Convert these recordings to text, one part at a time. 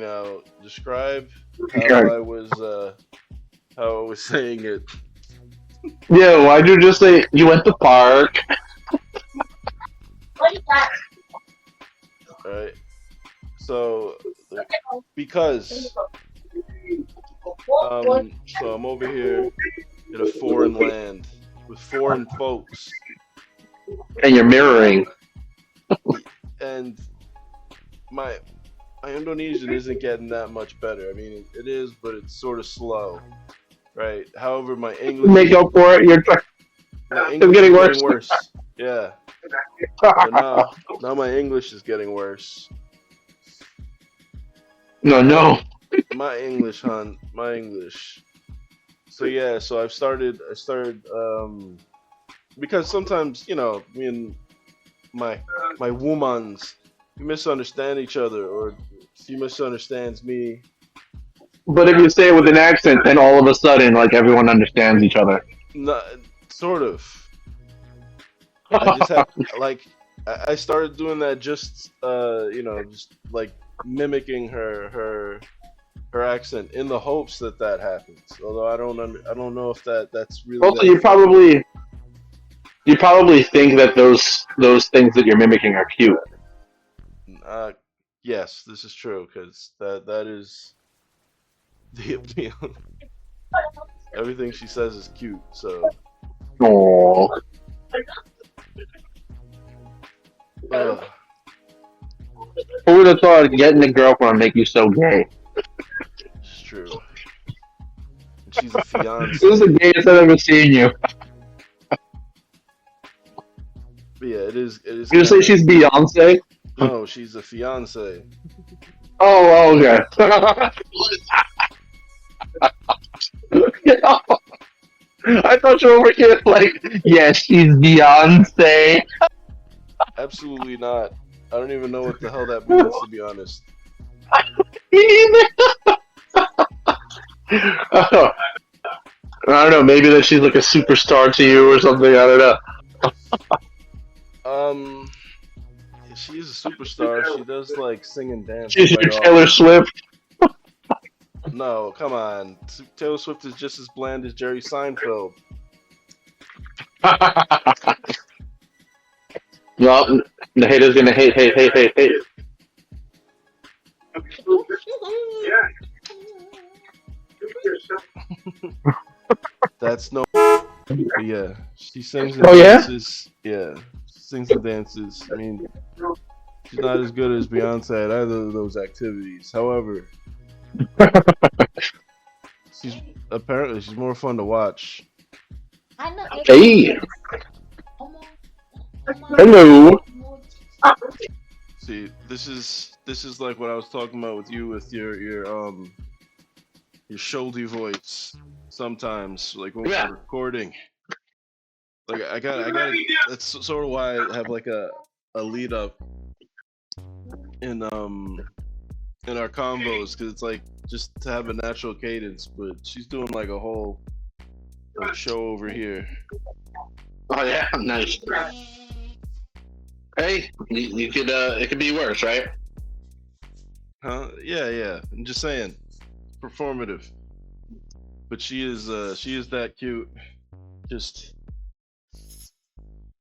Now, describe Yeah. how I was saying it. Yeah, why'd you just say you went to park? Right. So, because so I'm over here in a foreign land with foreign folks, And you're mirroring. and my my Indonesian isn't getting that much better. I mean, it is, but it's sort of slow, right? However, Make up for it. my It's English is getting getting worse. worse. Yeah. So now my English is getting worse. No, My no. my English, hon, my English. So yeah, so I started because sometimes, me and my my womans, we misunderstand each other, or she misunderstands me. But if you say it with an accent, then all of a sudden, like everyone understands each other. Not sort of. I just have like I started doing that, just just like mimicking her accent in the hopes that that happens. Although I don't know if that's really Also, that effective. you probably think that those things that you're mimicking are cute. Uh, yes, this is true, because that is the appeal. Everything she says is cute. So, Oh, ugh, who would have thought getting a girlfriend would make you so gay? it's true. And she's a This is the fiance. gayest I've ever seen you. But yeah, it is You say kind of. she's Beyonce? No, she's a fiance. Oh, okay. I thought you were over here like, yes, she's Beyonce. Absolutely not. I don't even know what the hell that means, to be honest. Oh, I don't know. Maybe that she's like a superstar to you or something. I don't know. Um, she is a superstar. She does like sing and dance She's quite your Taylor often. Swift. No, come on. Taylor Swift is just as bland as Jerry Seinfeld. Well, the haters gonna hate, hate, hate, hate, hate. That's no. But yeah, she sings and Oh yeah. dances. Yeah, she sings and dances. I mean, she's not as good as Beyonce at either of those activities. However, she's apparently she's more fun to watch. Hey, hello. See, this is like what I was talking about with you with your shoulder voice. Sometimes, like when Yeah. we're recording, like I got. That's sort of why I have like a lead up in in our combos, because it's like just to have a natural cadence. But she's doing like a whole like show over here. Oh yeah, nice. Hey, you could it could be worse, right? Huh? Yeah, yeah. I'm just saying, performative. But she is that cute. Just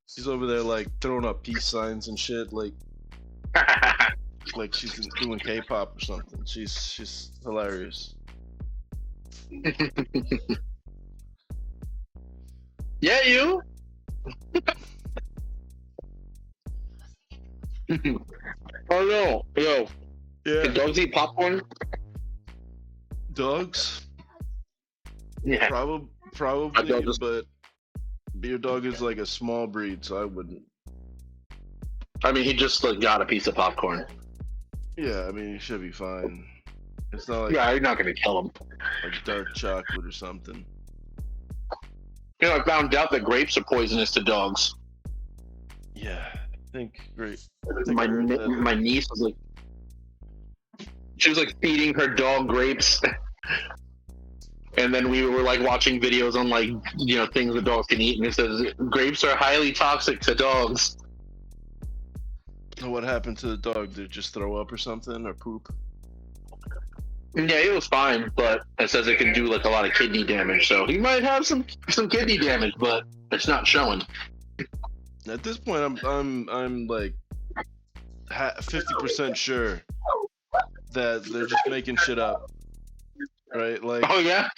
she's over there like throwing up peace signs and shit, like she's doing K-pop or something. She's hilarious. Yeah, you. Oh no, yo, can Yeah, dogs eat popcorn? dogs Yeah, my probably, dog just. but your dog is like a small breed, so I wouldn't. I mean, he just like got a piece of popcorn. Yeah, I mean you should be fine. It's not Yeah, you're not gonna kill him. like dark chocolate or something. You know, I found out that grapes are poisonous to dogs. Yeah, I think great. I think My I heard that. my niece was like, she was like feeding her dog grapes, and then we were like watching videos on like things that dogs can eat, and it says grapes are highly toxic to dogs. What happened to the dog? Did it just throw up or something or poop? Yeah, it was fine, but it says it can do like a lot of kidney damage. So he might have some kidney damage, but it's not showing. At this point, I'm like 50% sure that they're just making shit up, right? Like, Oh yeah.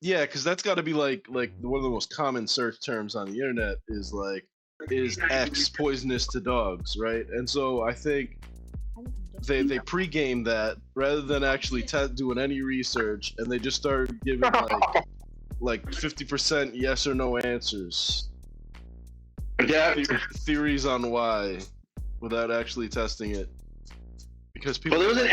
yeah, because that's got to be like one of the most common search terms on the internet is like, is X poisonous to dogs, right? And so I think they pregame that rather than actually doing any research, and they just start giving like 50% yes or no answers. Yeah. Theories on why, without actually testing it, because people. Well, there was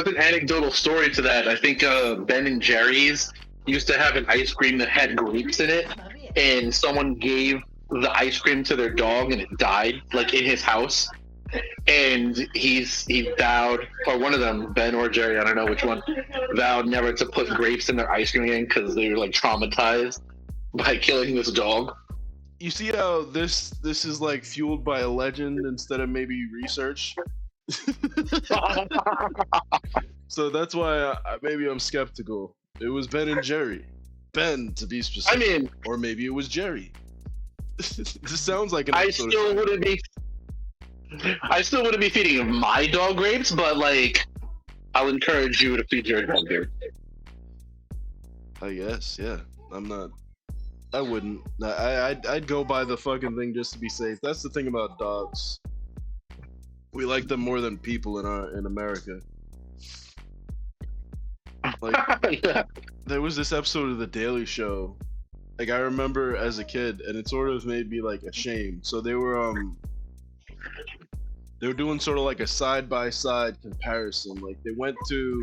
an anecdotal story to that. I think Ben and Jerry's used to have an ice cream that had grapes in it, and someone gave the ice cream to their dog, and it died like in his house. And he vowed, or one of them, Ben or Jerry, I don't know which one, vowed never to put grapes in their ice cream again because they were like traumatized by killing this dog. You see how this is like fueled by a legend instead of maybe research. So that's why maybe I'm skeptical. It was Ben and Jerry. Ben, to be specific. I mean, or maybe it was Jerry. This sounds like an I episode still wouldn't be feeding my dog grapes, but like, I'll encourage you to feed your dog grapes. I guess, yeah. I wouldn't. I'd go buy the fucking thing just to be safe. That's the thing about dogs. We like them more than people in America. Like, Yeah. there was this episode of The Daily Show. Like, I remember as a kid, and it sort of made me like ashamed. So they were doing sort of like a side-by-side comparison. Like, they went to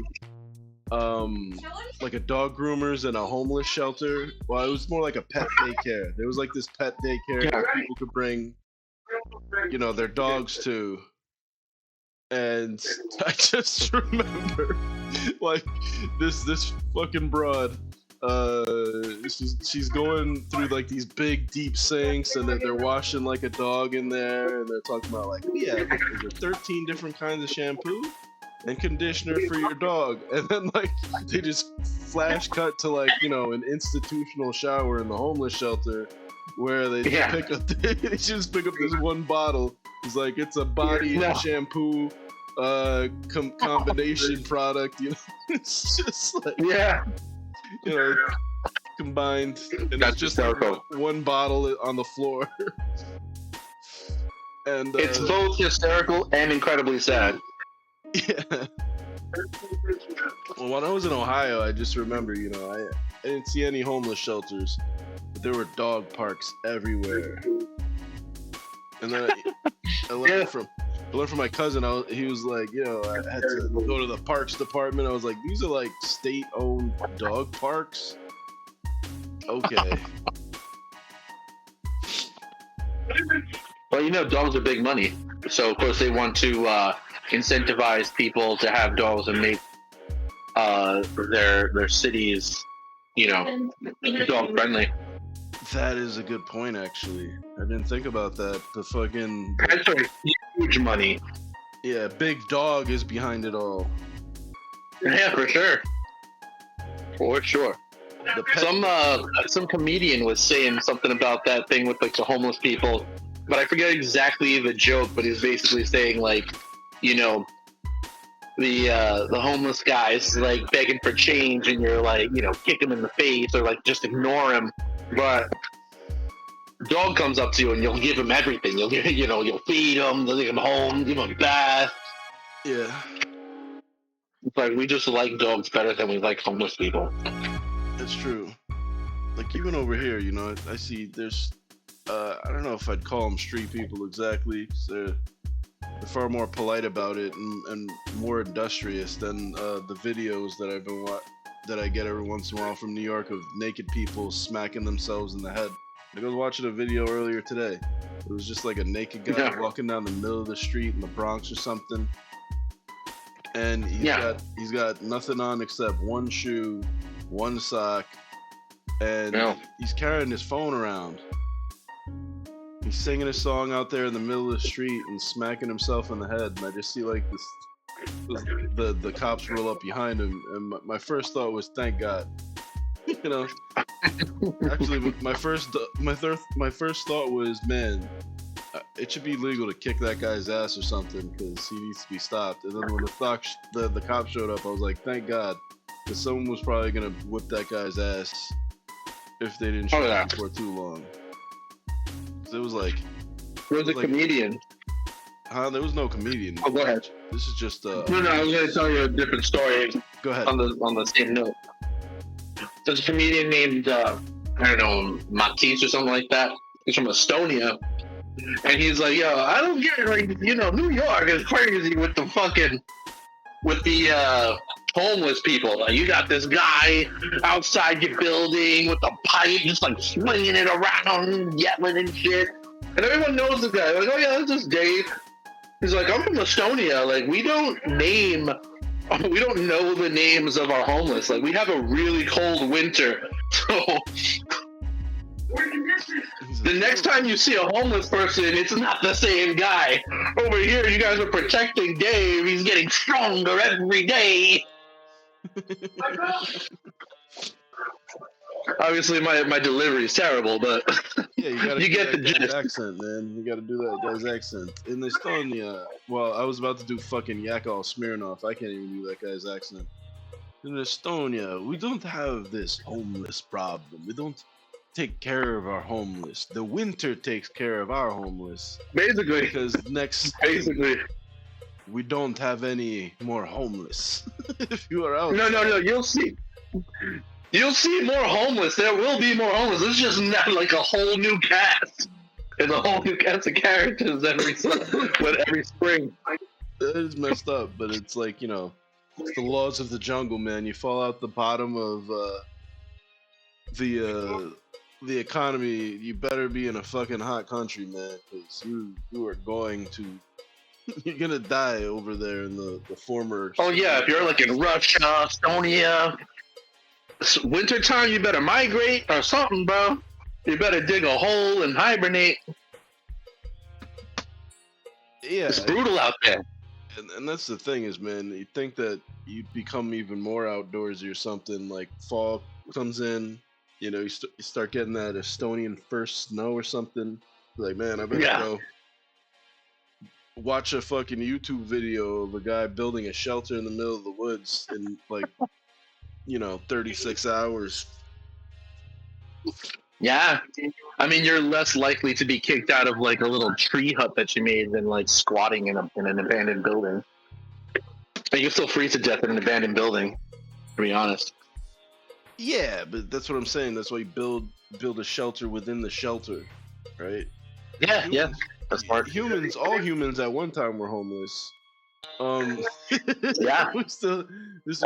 like a dog groomers and a homeless shelter. Well, it was more like a pet daycare. There was like this pet daycare that people could bring, their dogs to. And I just remember, like, this fucking broad. She's going through like these big deep sinks, and they're washing like a dog in there, and they're talking about like, yeah, there's 13 different kinds of shampoo and conditioner for your dog, and then like they just flash cut to like an institutional shower in the homeless shelter where they just pick up this one bottle. It's like it's a body and shampoo combination product. It's just like combined, and that's it's just like one bottle on the floor. And it's both hysterical and incredibly sad. Yeah. Well, when I was in Ohio, I just remember, I didn't see any homeless shelters, but there were dog parks everywhere. And then I learned from my cousin. He was like, I had to go to the parks department. I was like, these are like state-owned dog parks. Okay. Well, dogs are big money, so of course they want to incentivize people to have dogs and make their cities, dog friendly. That is a good point, actually. I didn't think about that. That's huge money. Yeah, Big Dog is behind it all. Yeah, for sure. For sure. Some comedian was saying something about that thing with like the homeless people, but I forget exactly the joke. But he's basically saying like, the homeless guy's like begging for change, and you're like, kick him in the face or like just ignore him. But dog comes up to you and you'll give him everything. You'll feed him, you'll take him home, give him a bath. Yeah. It's like we just like dogs better than we like homeless people. That's true. Like even over here, I see there's I don't know if I'd call them street people exactly. They're far more polite about it and more industrious than the videos that I get every once in a while from New York of naked people smacking themselves in the head. I was watching a video earlier today. It was just like a naked guy walking down the middle of the street in the Bronx or something, and he's got nothing on except one shoe, one sock, and he's carrying his phone around. He's singing a song out there in the middle of the street and smacking himself in the head, and I just see like this the cops roll up behind him, and my first thought was, thank God. You know, actually, my first thought was, man, it should be legal to kick that guy's ass or something because he needs to be stopped. And then when the cop showed up, I was like, thank God, because someone was probably gonna whip that guy's ass if they didn't show up for too long. So it was like, There was a comedian. There was no comedian. Oh, go ahead. This is just No, I was gonna tell you a different story. Go ahead. On the same note. There's a comedian named I don't know, Matisse or something like that. He's from Estonia. And he's like, yo, I don't get it, like, you know, New York is crazy with the homeless people. Like, you got this guy outside your building with a pipe, just like swinging it around, yelling and shit. And everyone knows the guy. Like, oh yeah, that's just Dave. He's like, I'm from Estonia. Like, we don't know the names of our homeless. Like, we have a really cold winter. So the next time you see a homeless person, it's not the same guy. Over here, you guys are protecting Dave. He's getting stronger every day. Obviously, my delivery is terrible, but yeah, you gotta get the gist. Accent, man. You gotta do that guy's accent. In Estonia, well, I was about to do fucking Yakov Smirnov. I can't even do that guy's accent. In Estonia, we don't have this homeless problem. We don't take care of our homeless. The winter takes care of our homeless. Basically. Because we don't have any more homeless. If you are out. No, you'll see. You'll see more homeless. There will be more homeless. It's just not like a whole new cast. It's a whole new cast of characters every spring. That is messed up, but it's like, you know, it's the laws of the jungle, man. You fall out the bottom of the economy. You better be in a fucking hot country, man, because you are going to you're gonna die over there in the former. Oh yeah, if you're like in Russia, Estonia, wintertime, you better migrate or something, bro. You better dig a hole and hibernate. Yeah, it's brutal out there. And that's the thing is, man, you think that you become even more outdoorsy or something. Like fall comes in, you know, you start getting that Estonian first snow or something. Like, man, I better go watch a fucking YouTube video of a guy building a shelter in the middle of the woods in like, you know, 36 hours. Yeah, I mean, you're less likely to be kicked out of like a little tree hut that you made than like squatting in an abandoned building. And you can still freeze to death in an abandoned building, to be honest. Yeah, but that's what I'm saying. That's why you build a shelter within the shelter, right? Yeah, yeah, that's smart. All humans at one time were homeless. Yeah,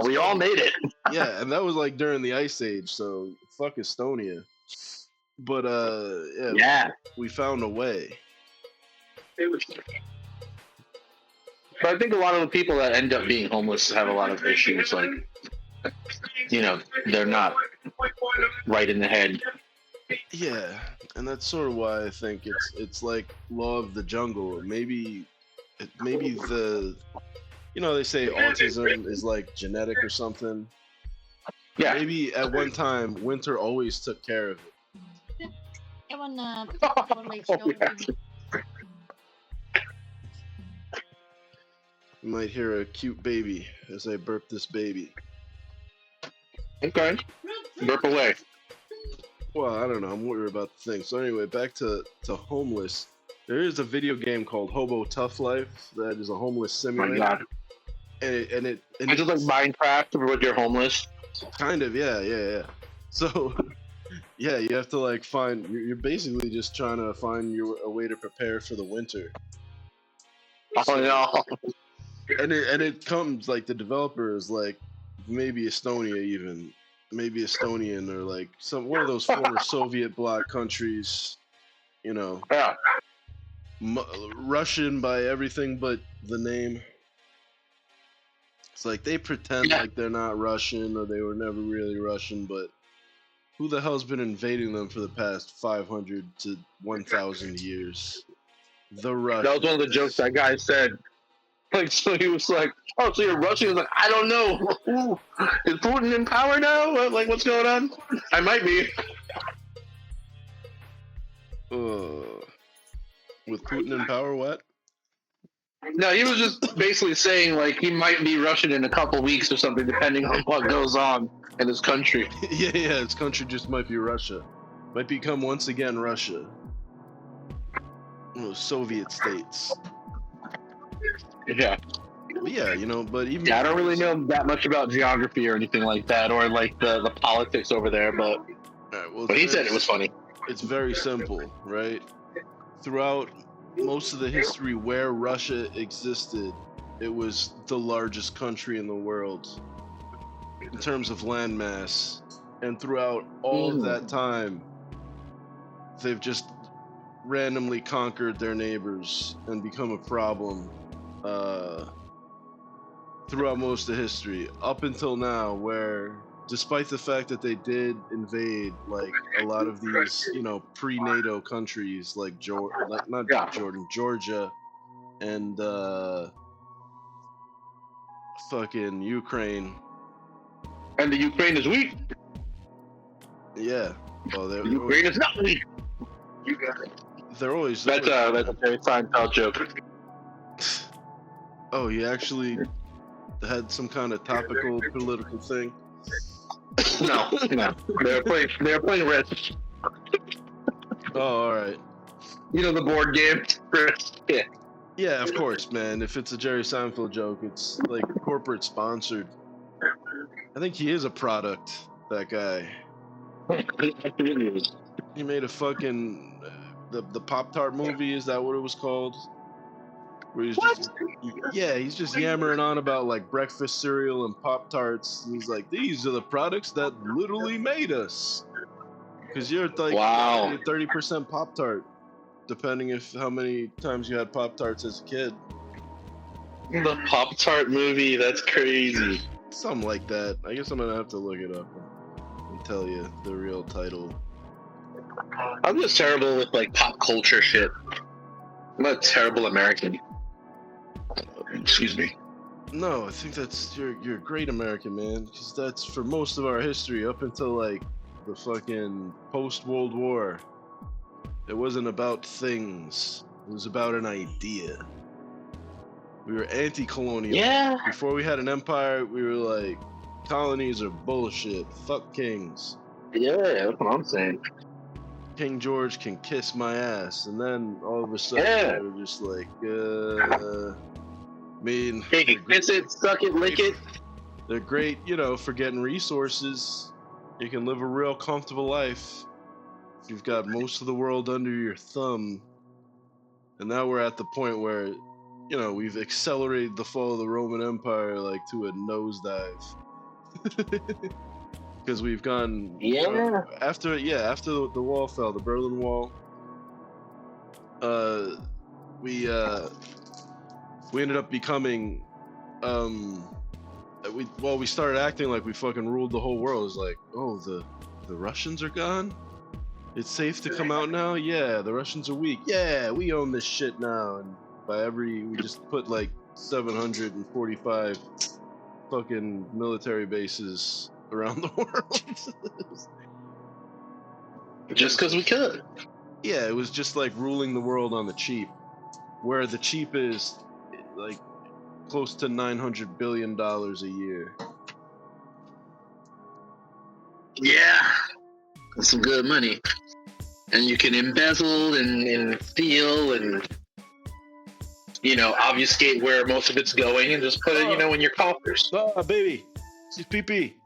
we all made it. Yeah, and that was like during the Ice Age, so fuck Estonia. But we found a way. But I think a lot of the people that end up being homeless have a lot of issues, like, you know, they're not right in the head. Yeah, and that's sort of why I think it's like law of the jungle. Maybe the, you know, they say autism is like genetic or something. Yeah. Maybe at one time winter always took care of it. You might hear a cute baby as I burp this baby. Okay. Burp away. Well, I don't know. I'm worried about the thing. So anyway, back to homeless. There is a video game called Hobo Tough Life that is a homeless simulator. My God. And it's just like Minecraft with your homeless. Kind of, yeah. So, yeah, you have to like find. You're basically just trying to find a way to prepare for the winter. Oh no! And it comes like the developer is like maybe Estonia even, maybe Estonian or like one of those former Soviet bloc countries, you know. Yeah. Russian by everything but the name. It's like they pretend like they're not Russian or they were never really Russian, but who the hell's been invading them for the past 500 to 1,000 years? The Russians. That was one of the jokes that guy said. Like, so he was like, "Oh, so you're Russian?" He was like, "I don't know. Ooh, is Putin in power now? Like, what's going on? I might be." With Putin in power, what? No, he was just basically saying like he might be Russian in a couple weeks or something, depending on what goes on in his country. Yeah, his country just might be Russia. Might become once again Russia. Soviet states. Yeah. But yeah, but even... Yeah, I don't really know that much about geography or anything like that, or like the politics over there, but but he said it was funny. It's very simple, right? Throughout most of the history where Russia existed, it was the largest country in the world in terms of landmass. And throughout all of that time, they've just randomly conquered their neighbors and become a problem throughout most of history, up until now, where despite the fact that they did invade like a lot of these, pre-NATO countries like Georgia and fucking Ukraine. And the Ukraine is weak. Yeah. Well, the Ukraine is not weak. You got it. They're always... That's a very Seinfeld joke. Oh, he actually had some kind of topical political thing? No. They're playing Risk. Oh, all right. The board game. Yeah. Yeah, of course, man. If it's a Jerry Seinfeld joke, it's like corporate sponsored. I think he is a product, that guy. He made a fucking the Poptart movie. Is that what it was called? Where he's he's just yammering on about like breakfast cereal and Poptarts. He's like, these are the products that literally made us. Because you're like 30% Pop-Tart, depending how many times you had Pop-Tarts as a kid. The Pop-Tart movie, that's crazy. Something like that. I guess I'm gonna have to look it up and tell you the real title. I'm just terrible with like pop culture shit. I'm a terrible American. Excuse me. No, I think you're a great American, man. Because that's for most of our history up until like the fucking post-World War. It wasn't about things. It was about an idea. We were anti-colonial. Yeah. Before we had an empire, we were like, colonies are bullshit. Fuck kings. Yeah, that's what I'm saying. King George can kiss my ass. And then all of a sudden, we were just like, kiss it, suck it, lick it. They're great, for getting resources. You can live a real comfortable life. You've got most of the world under your thumb. And now we're at the point where, we've accelerated the fall of the Roman Empire like to a nosedive. Because we've gone after the wall fell, the Berlin Wall. We ended up becoming we started acting like we fucking ruled the whole world. It's like, oh, the Russians are gone? It's safe to come out now? Yeah, the Russians are weak. Yeah, we own this shit now. And we just put like 745 fucking military bases around the world. Just because we could. Yeah, it was just like ruling the world on the cheap. Where the cheap is like close to $900 billion a year. Yeah, that's some good money. And you can embezzle and steal and, obfuscate where most of it's going and just put it, in your coffers. Oh, baby, she's pee-pee.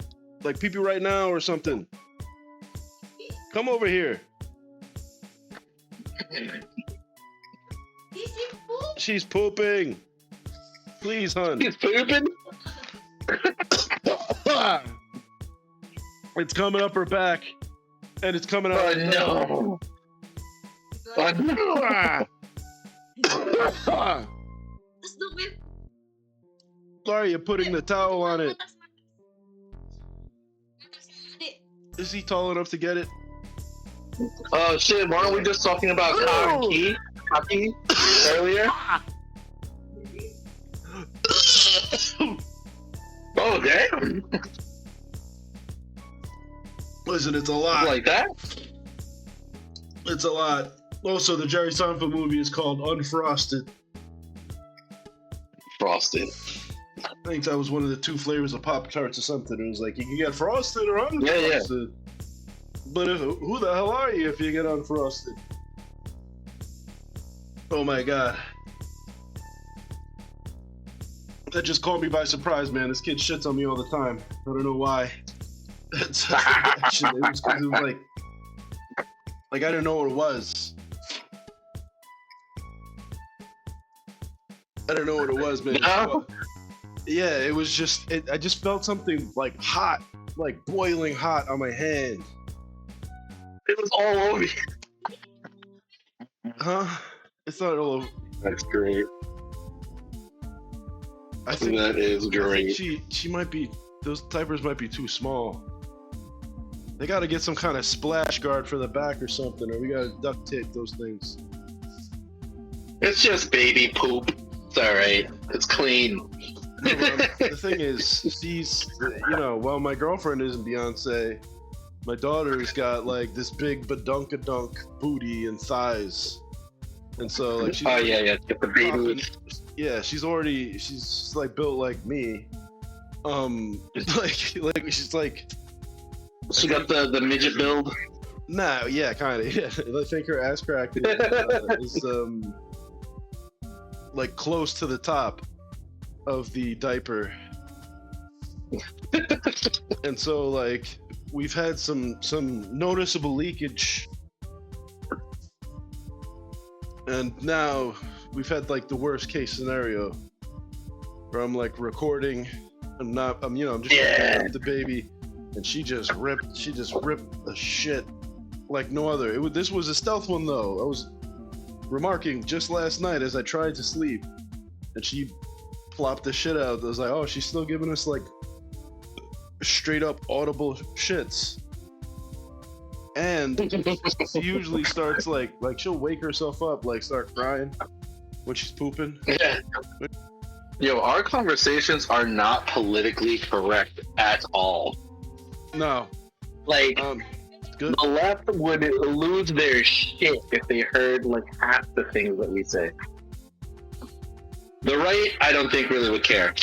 Like pee-pee right now or something. Come over here. She's pooping. Please, hon. She's pooping? It's coming up her back. And it's coming out. Oh, no. Oh, no. Sorry, you're putting the towel on it. Is he tall enough to get it? Oh, shit. Weren't we just talking about hockey earlier? Oh, damn. Listen, it's a lot. Like that? It's a lot. Also, the Jerry Seinfeld movie is called Unfrosted. Frosted. I think that was one of the 2 flavors of Poptarts or something. It was like, you can get frosted or unfrosted. But who the hell are you if you get unfrosted? Oh my god. That just caught me by surprise, man. This kid shits on me all the time. I don't know why. It's it was like I didn't know what it was. I don't know what it was, man. No? Yeah, it was just, I just felt something like hot, like boiling hot on my hand. It was all over you. Huh? It's not all over. That's great. I think that is great. I think she might be, those diapers might be too small. They got to get some kind of splash guard for the back or something, or we got to duct tape those things. It's just baby poop. It's all right. It's clean. No, the thing is, she's, while my girlfriend isn't Beyonce, my daughter's got like this big badunkadunk booty and thighs, and so like she's get the baby. Yeah, she's like built like me. Like she's like. She got the midget build. Nah, yeah, kind of. Yeah, I think her ass crack is like close to the top of the diaper, and so like we've had some noticeable leakage, and now we've had like the worst case scenario where I'm like recording, I'm just recording with the baby, and she just ripped the shit like no other. This was a stealth one though. I was remarking just last night as I tried to sleep, and she plopped the shit out. I was like, oh, she's still giving us like straight up audible shits. And she usually starts like she'll wake herself up, like start crying when she's pooping. Yeah. Yo, our conversations are not politically correct at all. No. Like, good. The left would lose their shit if they heard like half the things that we say. The right, I don't think really would care.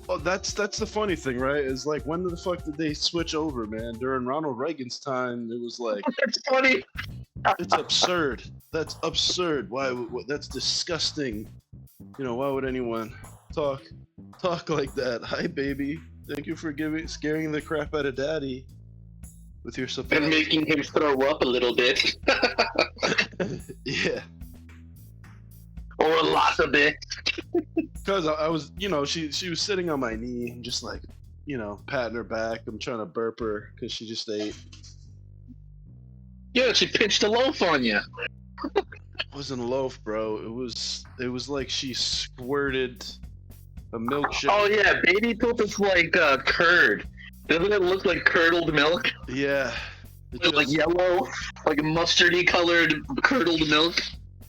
Oh, that's the funny thing, right? Is like, when the fuck did they switch over, man? During Ronald Reagan's time, it was like, that's funny. It's absurd. That's absurd. Why? That's disgusting. Why would anyone talk like that? Hi, baby. Thank you for scaring the crap out of daddy with your support. And making him throw up a little bit. Yeah. Or a lot of it. Because I was, she was sitting on my knee and just like, patting her back. I'm trying to burp her because she just ate. Yeah, she pinched a loaf on you. It wasn't a loaf, bro. It was like she squirted a milkshake. Oh yeah, baby poop is like curd. Doesn't it look like curdled milk? Yeah. Like yellow, like mustardy colored curdled milk.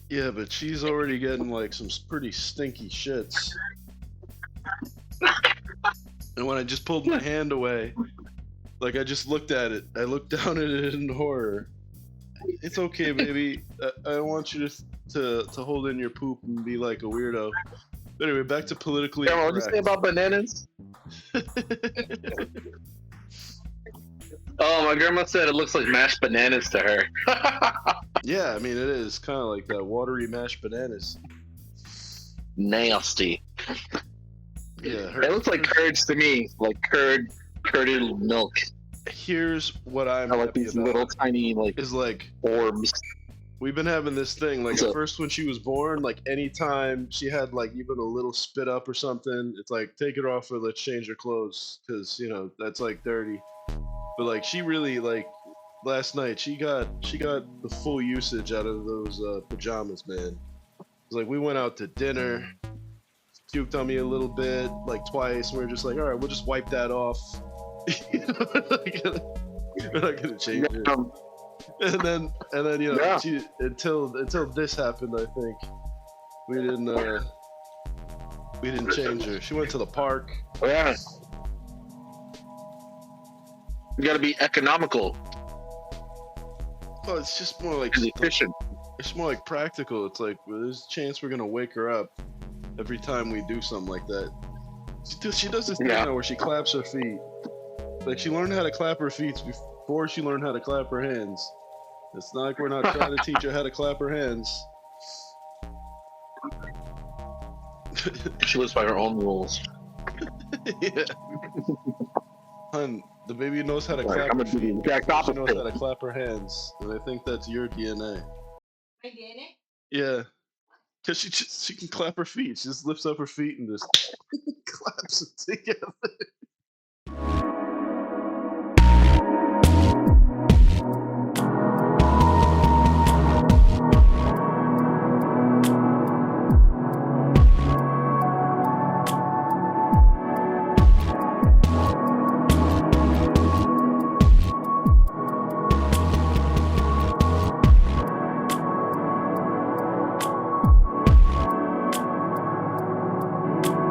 Yeah, but she's already getting like some pretty stinky shits. And when I just pulled my hand away, like I just looked at it. I looked down at it in horror. It's okay, baby. I don't want you to hold in your poop and be like a weirdo. Anyway, back to politically correct. What did you say about bananas? Oh, my grandma said it looks like mashed bananas to her. Yeah, I mean, it is kind of like that watery mashed bananas. Nasty. Yeah. It looks like curds to me, like curdled milk. Here's what I'm I like these about. little tiny is like orbs. We've been having this thing, like at first when she was born, like anytime she had like even a little spit up or something, it's like, take it off or let's change her clothes, because that's like dirty. But like she really, like last night she got the full usage out of those pajamas, man. It's like we went out to dinner, puked on me a little bit, like twice, and we were just like, all right, we'll just wipe that off. We're not gonna change it. And then she, until this happened, I think we didn't We didn't change her. She went to the park. Yeah. You got to be economical Oh, it's just more like and efficient. it's more like practical. It's like well, there's a chance we're gonna wake her up every time we do something like that. She does this thing Yeah. now where she claps her feet. Like she learned how to clap her feet before she learned how to clap her hands. It's not like we're not trying to teach her how to clap her hands. She lives by her own rules. Yeah. Hun, the baby knows how to Like, clap I'm her gonna do feet. the exact She knows how opposite. to clap her hands, and I think that's your DNA. My DNA? Yeah, because she can clap her feet. She just lifts up her feet and just claps it together.